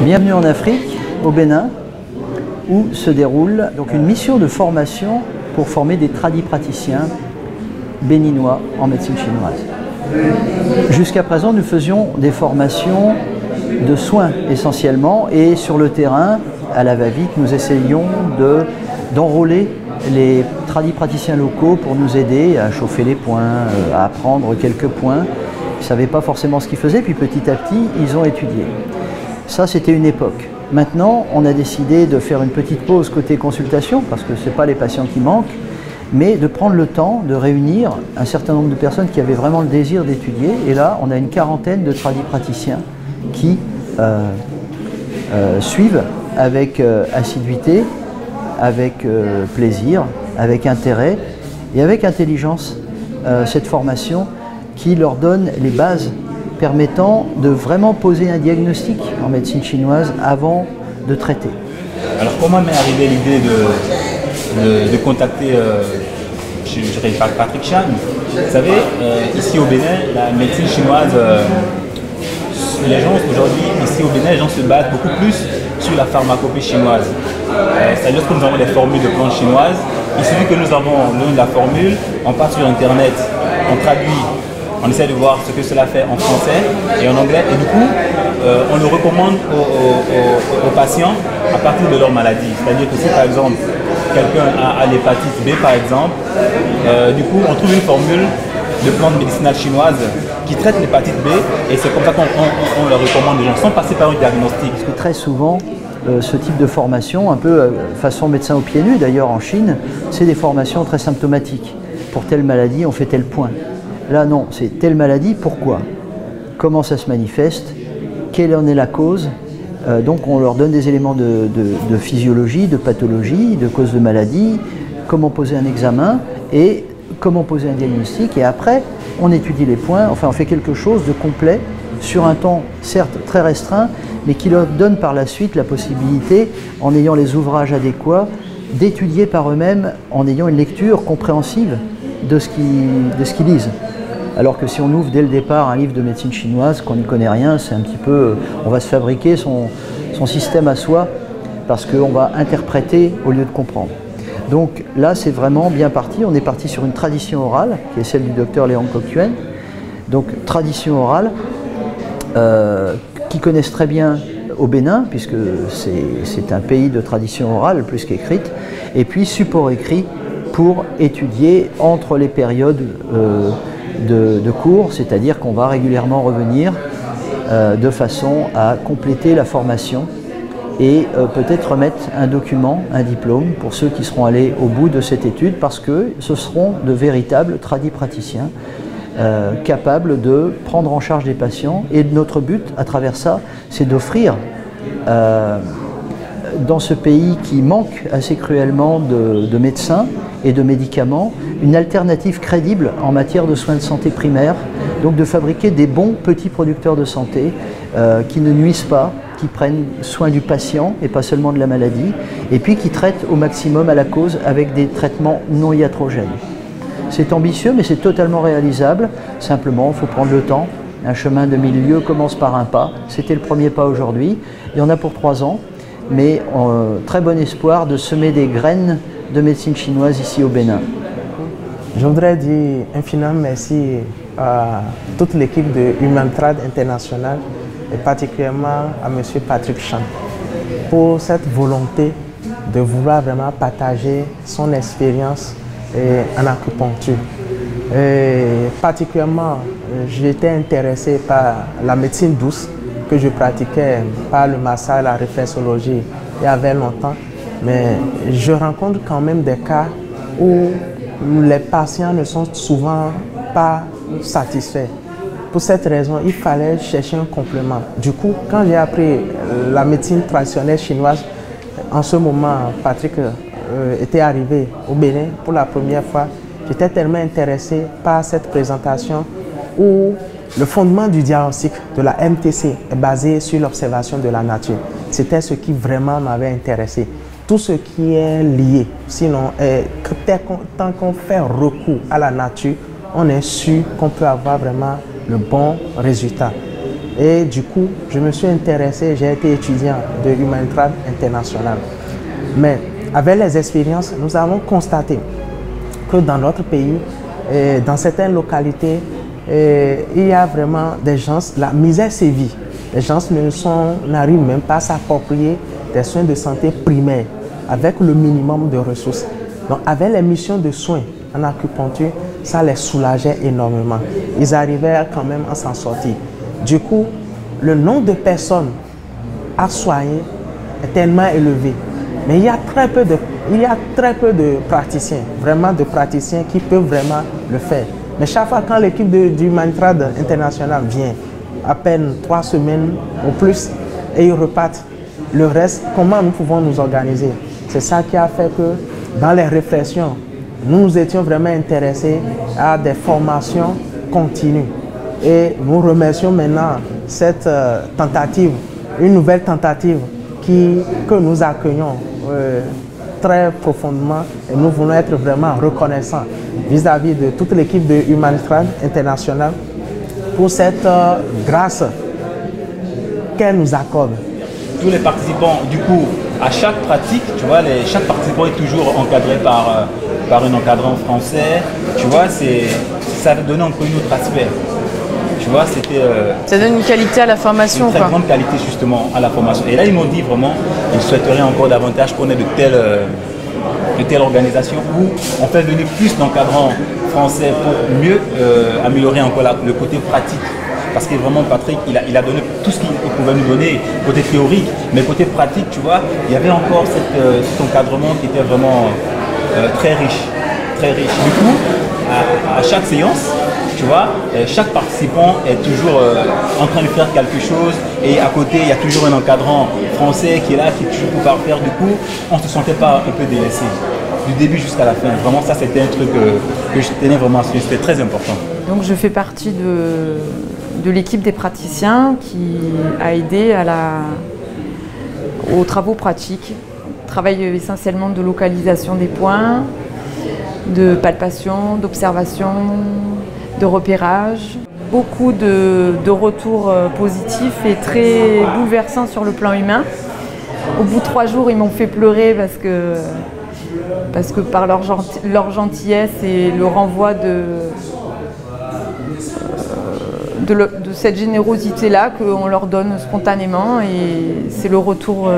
Bienvenue en Afrique, au Bénin, où se déroule donc une mission de formation pour former des tradipraticiens béninois en médecine chinoise. Jusqu'à présent, nous faisions des formations de soins essentiellement, et sur le terrain, à la va-vite, nous essayions d'enrôler les tradipraticiens locaux pour nous aider à chauffer les points, à apprendre quelques points. Ils ne savaient pas forcément ce qu'ils faisaient, puis petit à petit, ils ont étudié. Ça, c'était une époque. Maintenant, on a décidé de faire une petite pause côté consultation, parce que ce n'est pas les patients qui manquent, mais de prendre le temps de réunir un certain nombre de personnes qui avaient vraiment le désir d'étudier. Et là, on a une quarantaine de tradipraticiens qui suivent avec assiduité, avec plaisir, avec intérêt et avec intelligence cette formation qui leur donne les bases permettant de vraiment poser un diagnostic en médecine chinoise avant de traiter. Alors comment m'est arrivée l'idée de contacter Patrick Chan? Vous savez, ici au Bénin, la médecine chinoise, les gens aujourd'hui, ici au Bénin, les gens se battent beaucoup plus sur la pharmacopée chinoise. C'est-à-dire que nous avons des formules de plantes chinoises. Il suffit que nous avons la formule, on part sur Internet, on traduit, on essaie de voir ce que cela fait en français et en anglais. Et du coup, on le recommande aux patients à partir de leur maladie. C'est-à-dire que si par exemple, quelqu'un a l'hépatite B par exemple, du coup, on trouve une formule de plantes médicinales chinoises qui traite l'hépatite B, et c'est comme ça qu'on leur recommande aux gens, sans passer par un diagnostic. Parce que très souvent, ce type de formation, un peu façon médecin aux pieds nus d'ailleurs en Chine, c'est des formations très symptomatiques. Pour telle maladie, on fait tel point. Là non, c'est telle maladie, pourquoi? Comment ça se manifeste? Quelle en est la cause? Donc on leur donne des éléments de physiologie, de pathologie, de cause de maladie, comment poser un examen et comment poser un diagnostic, et après on étudie les points, enfin on fait quelque chose de complet sur un temps certes très restreint, mais qui leur donne par la suite la possibilité, en ayant les ouvrages adéquats, d'étudier par eux-mêmes en ayant une lecture compréhensive de ce qu'ils lisent. Alors que si on ouvre dès le départ un livre de médecine chinoise, qu'on n'y connaît rien, c'est un petit peu, on va se fabriquer son système à soi, parce qu'on va interpréter au lieu de comprendre. Donc là, c'est vraiment bien parti. On est parti sur une tradition orale, qui est celle du docteur Léon Coq-Yuen. Donc tradition orale, qui connaissent très bien au Bénin, puisque c'est un pays de tradition orale plus qu'écrite, et puis support écrit pour étudier entre les périodes de cours, c'est-à-dire qu'on va régulièrement revenir de façon à compléter la formation et peut-être remettre un document, un diplôme pour ceux qui seront allés au bout de cette étude, parce que ce seront de véritables tradipraticiens capables de prendre en charge des patients. Et notre but à travers ça, c'est d'offrir dans ce pays qui manque assez cruellement de médecins et de médicaments, une alternative crédible en matière de soins de santé primaire, donc de fabriquer des bons petits producteurs de santé qui ne nuisent pas, qui prennent soin du patient et pas seulement de la maladie, et puis qui traitent au maximum à la cause avec des traitements non iatrogènes. C'est ambitieux, mais c'est totalement réalisable. Simplement, il faut prendre le temps. Un chemin de 1000 lieues commence par un pas. C'était le premier pas aujourd'hui. Il y en a pour 3 ans, mais très bon espoir de semer des graines de médecine chinoise ici au Bénin. Je voudrais dire infiniment merci à toute l'équipe de Humantrad International, et particulièrement à M. Patrick Chan, pour cette volonté de vouloir vraiment partager son expérience en acupuncture. Et particulièrement, j'étais intéressé par la médecine douce que je pratiquais, par le massage, la réflexologie il y avait longtemps, mais je rencontre quand même des cas où les patients ne sont souvent pas satisfaits. Pour cette raison, il fallait chercher un complément. Du coup, quand j'ai appris la médecine traditionnelle chinoise, en ce moment, Patrick était arrivé au Bénin pour la première fois. J'étais tellement intéressé par cette présentation où le fondement du diagnostic de la MTC est basé sur l'observation de la nature. C'était ce qui vraiment m'avait intéressé. Tout ce qui est lié, sinon, tant qu'on fait recours à la nature, on est sûr qu'on peut avoir vraiment le bon résultat. Et du coup, je me suis intéressé, j'ai été étudiant de Humantrad International. Mais avec les expériences, nous avons constaté que dans notre pays, et dans certaines localités, il y a vraiment des gens, la misère sévit. Les gens n'arrivent même pas à s'approprier des soins de santé primaires avec le minimum de ressources. Donc avec les missions de soins en acupuncture, ça les soulageait énormément. Ils arrivaient quand même à s'en sortir. Du coup, le nombre de personnes à soigner est tellement élevé. Mais il y a très peu de praticiens, vraiment de praticiens qui peuvent vraiment le faire. Mais chaque fois quand l'équipe du Humantrad International vient, à peine 3 semaines ou plus, et ils repartent. Le reste, comment nous pouvons nous organiser? C'est ça qui a fait que dans les réflexions, nous étions vraiment intéressés à des formations continues. Et nous remercions maintenant cette tentative, une nouvelle tentative que nous accueillons très profondément, et nous voulons être vraiment reconnaissants vis-à-vis de toute l'équipe de Humantrad International pour cette grâce qu'elle nous accorde. Tous les participants, du coup, à chaque pratique, tu vois, chaque participant est toujours encadré par un encadrant français. Tu vois, ça donnait un peu un autre aspect. Tu vois, c'était... ça donne une qualité à la formation. Une très grande qualité justement à la formation. Et là, ils m'ont dit vraiment, ils souhaiteraient encore davantage qu'on ait de telles organisations où on fait venir plus d'encadrants français pour mieux améliorer encore le côté pratique. Parce que vraiment, Patrick, il a donné tout ce qu'il pouvait nous donner, côté théorique, mais côté pratique, tu vois, il y avait encore cet encadrement qui était vraiment très riche, très riche. Du coup, à chaque séance, tu vois, chaque participant est toujours en train de faire quelque chose et à côté, il y a toujours un encadrant français qui est là, qui est toujours pour faire. Du coup, on ne se sentait pas un peu délaissé, du début jusqu'à la fin. Vraiment, ça, c'était un truc que je tenais vraiment à suivre, c'était très important. Donc, je fais partie de l'équipe des praticiens qui a aidé aux travaux pratiques. Travail essentiellement de localisation des points, de palpation, d'observation, de repérage. Beaucoup de retours positifs et très bouleversants sur le plan humain. Au bout de 3 jours, ils m'ont fait pleurer parce que par leur gentillesse et le renvoi de cette générosité-là qu'on leur donne spontanément, et c'est le retour.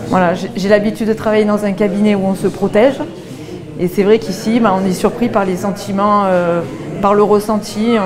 Voilà, j'ai l'habitude de travailler dans un cabinet où on se protège, et c'est vrai qu'ici, on est surpris par les sentiments, par le ressenti.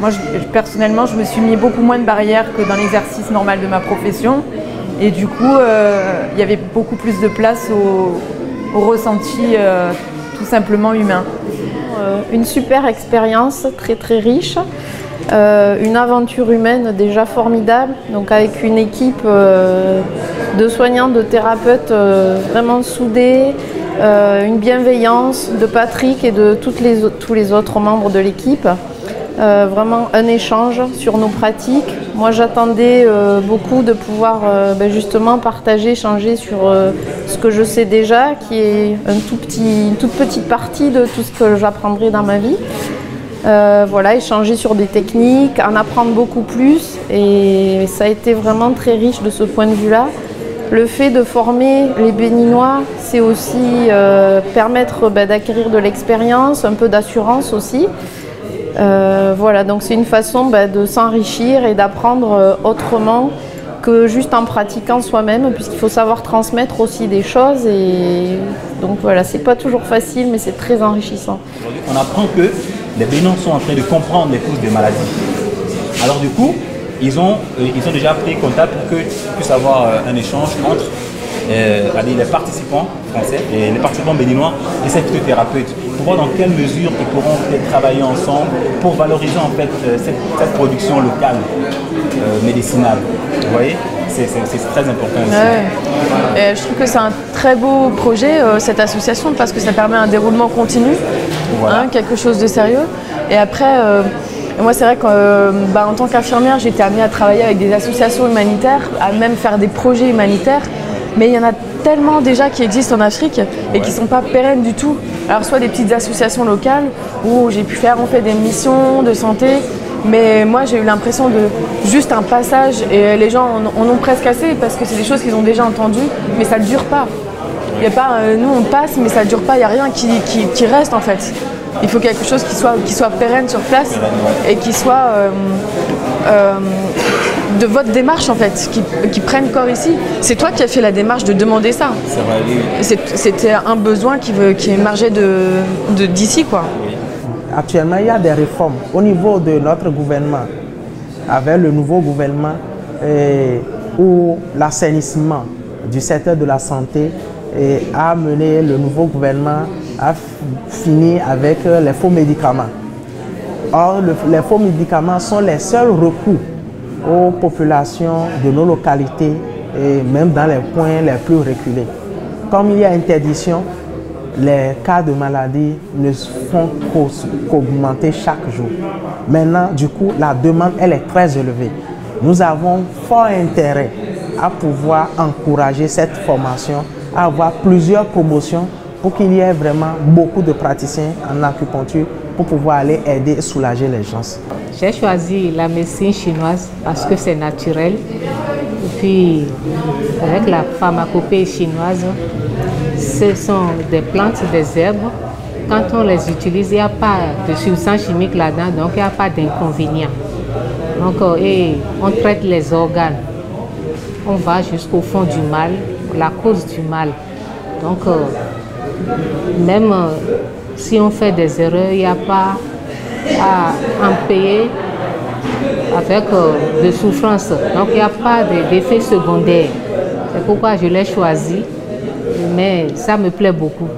Moi, personnellement, je me suis mis beaucoup moins de barrières que dans l'exercice normal de ma profession, et du coup, il y avait beaucoup plus de place au ressenti tout simplement humain. Une super expérience, très très riche, une aventure humaine déjà formidable, donc avec une équipe de soignants, de thérapeutes vraiment soudés, une bienveillance de Patrick et de tous les autres membres de l'équipe. Vraiment un échange sur nos pratiques. Moi, j'attendais beaucoup de pouvoir justement partager, échanger sur ce que je sais déjà, qui est une toute petite partie de tout ce que j'apprendrai dans ma vie. Voilà, échanger sur des techniques, en apprendre beaucoup plus, et ça a été vraiment très riche de ce point de vue-là. Le fait de former les Béninois, c'est aussi permettre d'acquérir de l'expérience, un peu d'assurance aussi. Voilà, donc c'est une façon de s'enrichir et d'apprendre autrement que juste en pratiquant soi-même, puisqu'il faut savoir transmettre aussi des choses, et donc voilà, c'est pas toujours facile, mais c'est très enrichissant. Aujourd'hui, on apprend que les Béninois sont en train de comprendre les causes des maladies. Alors du coup, ils ont déjà pris contact pour que puisse avoir un échange entre les participants français et les participants béninois et ces phytothérapeutes, pour voir dans quelle mesure ils pourront peut-être travailler ensemble pour valoriser en fait cette production locale médicinale. Vous voyez, c'est très important aussi. Ouais. Et je trouve que c'est un très beau projet, cette association, parce que ça permet un déroulement continu, voilà. Quelque chose de sérieux. Et après, moi c'est vrai qu'en tant qu'infirmière, j'ai été amenée à travailler avec des associations humanitaires, à même faire des projets humanitaires. Mais il y en a tellement déjà qui existent en Afrique et qui ne sont pas pérennes du tout. Alors soit des petites associations locales où j'ai pu faire en fait des missions de santé, mais moi j'ai eu l'impression de juste un passage et les gens en ont presque assez parce que c'est des choses qu'ils ont déjà entendues, mais ça ne dure pas. Il y a pas, nous on passe mais ça ne dure pas, il n'y a rien qui reste en fait. Il faut quelque chose qui soit pérenne sur place et qui soit de votre démarche en fait, qui prenne corps ici. C'est toi qui as fait la démarche de demander ça. C'était un besoin qui émergeait d'ici quoi. Actuellement, il y a des réformes au niveau de notre gouvernement, avec le nouveau gouvernement où l'assainissement du secteur de la santé a amené le nouveau gouvernement à finir avec les faux médicaments. Or, les faux médicaments sont les seuls recours aux populations de nos localités et même dans les coins les plus reculés. Comme il y a interdiction, les cas de maladie ne font qu'augmenter chaque jour. Maintenant, du coup, la demande elle est très élevée. Nous avons fort intérêt à pouvoir encourager cette formation, à avoir plusieurs promotions pour qu'il y ait vraiment beaucoup de praticiens en acupuncture pour pouvoir aller aider et soulager les gens. J'ai choisi la médecine chinoise parce que c'est naturel. Et puis, avec la pharmacopée chinoise, ce sont des plantes, des herbes. Quand on les utilise, il n'y a pas de substance chimique là-dedans, donc il n'y a pas d'inconvénient. Donc, et on traite les organes. On va jusqu'au fond du mal, la cause du mal. Donc, même si on fait des erreurs, il n'y a pas à en payer avec de souffrance. Donc, il n'y a pas d'effet secondaire. C'est pourquoi je l'ai choisi. Mais ça me plaît beaucoup.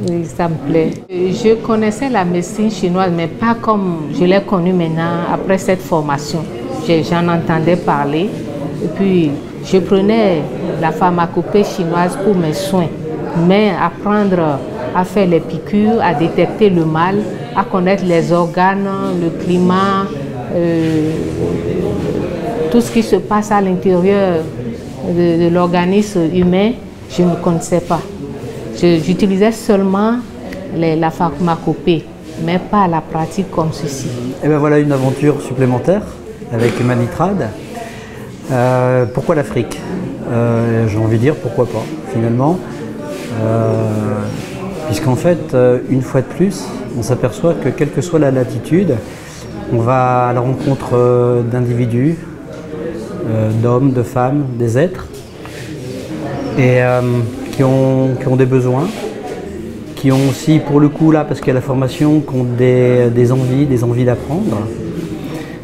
Oui, ça me plaît. Je connaissais la médecine chinoise, mais pas comme je l'ai connue maintenant après cette formation. J'en entendais parler. Et puis, je prenais la pharmacopée chinoise pour mes soins. Mais apprendre à faire les piqûres, à détecter le mal, à connaître les organes, le climat, tout ce qui se passe à l'intérieur de l'organisme humain, je ne connaissais pas. J'utilisais seulement la pharmacopée, mais pas la pratique comme ceci. Et bien voilà une aventure supplémentaire avec Humanitrad. Pourquoi l'Afrique? J'ai envie de dire pourquoi pas, finalement. Puisqu'en fait, une fois de plus, on s'aperçoit que quelle que soit la latitude, on va à la rencontre d'individus, d'hommes, de femmes, des êtres, et qui ont des besoins, qui ont aussi, pour le coup là, parce qu'il y a la formation, qui ont des envies d'apprendre.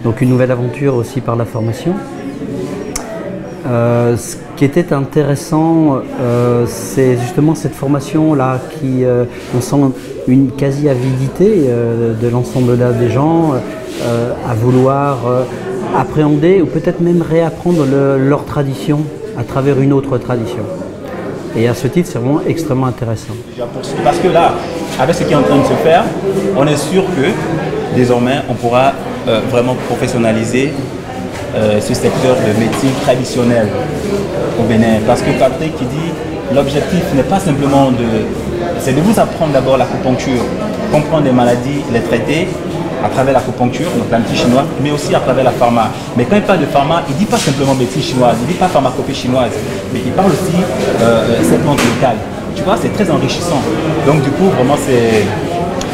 Donc une nouvelle aventure aussi par la formation. Ce qui était intéressant, c'est justement cette formation-là qui, on sent une quasi-avidité de l'ensemble des gens à vouloir appréhender ou peut-être même réapprendre leur tradition à travers une autre tradition. Et à ce titre, c'est vraiment extrêmement intéressant. Parce que là, avec ce qui est en train de se faire, on est sûr que désormais, on pourra vraiment professionnaliser ce secteur de médecine traditionnelle au Bénin. Parce que Patrick qui dit, l'objectif n'est pas simplement c'est de vous apprendre d'abord l'acupuncture, comprendre les maladies, les traiter à travers l'acupuncture, donc la médecine chinoise, mais aussi à travers la pharma. Mais quand il parle de pharma, il ne dit pas simplement médecine chinoise, il ne dit pas pharmacopée chinoise, mais il parle aussi cette plante locale. Tu vois, c'est très enrichissant. Donc du coup, vraiment,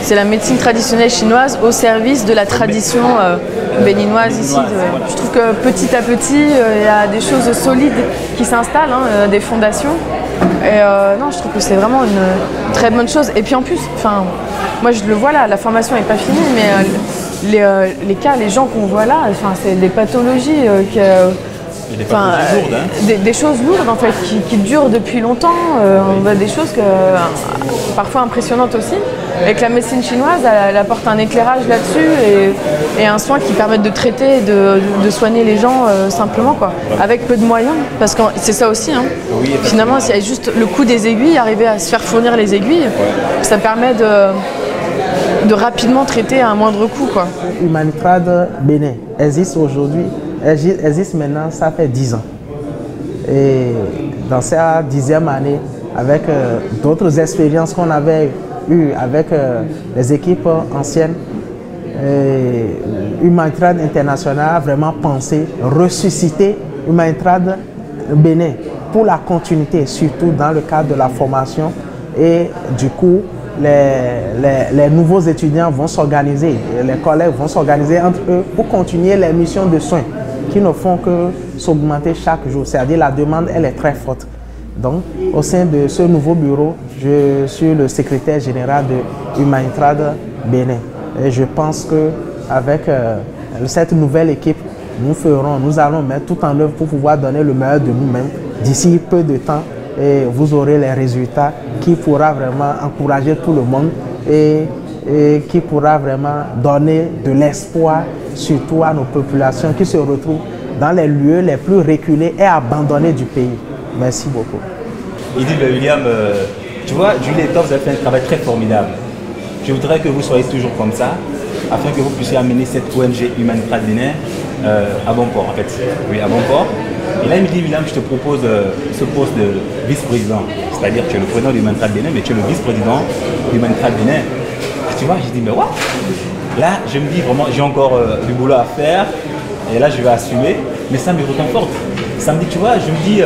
c'est la médecine traditionnelle chinoise au service de la tradition béninoise ici. Je trouve que petit à petit, il y a des choses solides qui s'installent, hein, des fondations. Et non, je trouve que c'est vraiment une très bonne chose. Et puis en plus, moi je le vois là, la formation n'est pas finie, mais les cas, les gens qu'on voit là, c'est des pathologies des choses lourdes en fait, qui durent depuis longtemps. On voit des choses parfois impressionnantes aussi. Et que la médecine chinoise, elle apporte un éclairage là-dessus et un soin qui permet de traiter, de soigner les gens simplement, quoi, avec peu de moyens. Parce que c'est ça aussi. Hein. Oui, finalement, s'il y a juste le coût des aiguilles, arriver à se faire fournir les aiguilles, ça permet de rapidement traiter à un moindre coût, quoi. Humanitrad Bénin existe aujourd'hui, existe maintenant, ça fait 10 ans. Et dans sa 10e année, avec d'autres expériences qu'on avait eues avec les équipes anciennes, Humanitrade International a vraiment pensé ressusciter Humanitrade Bénin pour la continuité, surtout dans le cadre de la formation. Et du coup, les nouveaux étudiants vont s'organiser, les collègues vont s'organiser entre eux pour continuer les missions de soins qui ne font que s'augmenter chaque jour. C'est-à-dire la demande, elle est très forte. Donc, au sein de ce nouveau bureau, je suis le secrétaire général de Humanitrade Bénin. Et je pense qu'avec cette nouvelle équipe, nous allons mettre tout en œuvre pour pouvoir donner le meilleur de nous-mêmes d'ici peu de temps. Et vous aurez les résultats qui pourra vraiment encourager tout le monde et qui pourra vraiment donner de l'espoir, surtout à nos populations qui se retrouvent dans les lieux les plus reculés et abandonnés du pays. Merci beaucoup. Il dit, William, tu vois, Julie et toi, vous avez fait un travail très formidable. Je voudrais que vous soyez toujours comme ça, afin que vous puissiez amener cette ONG Humanitrade Bénin à bon port, en fait. Oui, à bon port. Et là, il me dit, William, je te propose ce poste de vice-président. C'est-à-dire que tu es le président de Humanitrade Bénin, mais tu es le vice-président de Humanitrade Bénin. Tu vois, j'ai dit, mais what? Là, je me dis vraiment, j'ai encore du boulot à faire. Et là, je vais assumer. Mais ça me réconforte. Ça me dit, tu vois, je me dis,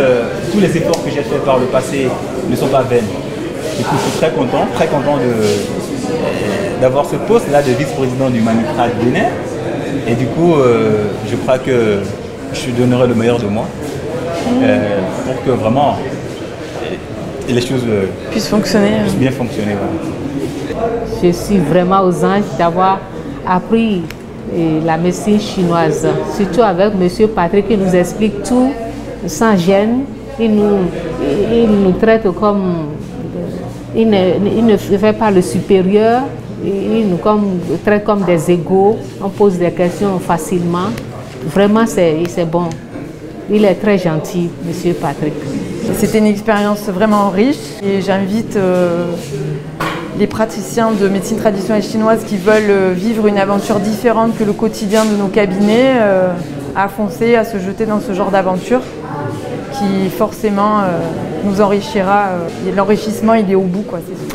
tous les efforts que j'ai faits par le passé ne sont pas vains. Du coup, je suis très content d'avoir ce poste-là de vice-président du Humanitrade Bénin. Et du coup, je crois que je donnerai le meilleur de moi pour que vraiment les choses puissent bien fonctionner. Voilà. Je suis vraiment aux anges d'avoir appris la médecine chinoise, surtout avec M. Patrick qui nous explique tout sans gêne. Il nous traite comme... Il ne fait pas le supérieur, il nous traite comme des égaux, on pose des questions facilement. Vraiment, c'est bon. Il est très gentil, M. Patrick. C'était une expérience vraiment riche et j'invite les praticiens de médecine traditionnelle chinoise qui veulent vivre une aventure différente que le quotidien de nos cabinets à foncer, à se jeter dans ce genre d'aventure qui forcément nous enrichira. L'enrichissement, il est au bout, quoi, c'est sûr.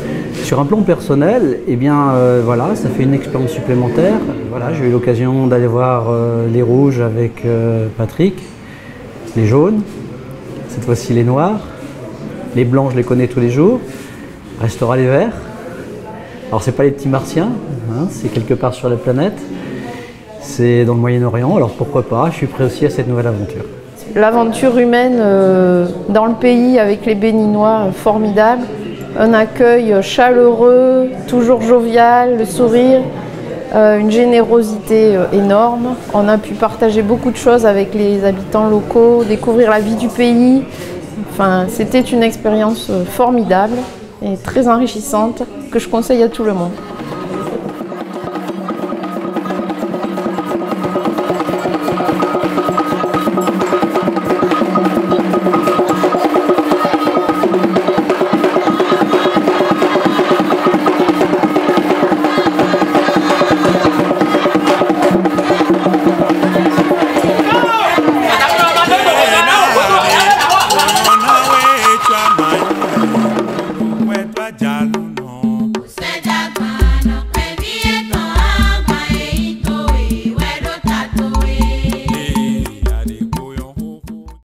Sur un plan personnel, eh bien, voilà, ça fait une expérience supplémentaire. Voilà, j'ai eu l'occasion d'aller voir les rouges avec Patrick, les jaunes, cette fois-ci les noirs, les blancs, je les connais tous les jours. Restera les verts. Alors, c'est pas les petits martiens, hein, c'est quelque part sur la planète. C'est dans le Moyen-Orient, alors pourquoi pas, je suis prêt aussi à cette nouvelle aventure. L'aventure humaine dans le pays avec les Béninois, formidable. Un accueil chaleureux, toujours jovial, le sourire, une générosité énorme. On a pu partager beaucoup de choses avec les habitants locaux, découvrir la vie du pays. Enfin, c'était une expérience formidable et très enrichissante que je conseille à tout le monde.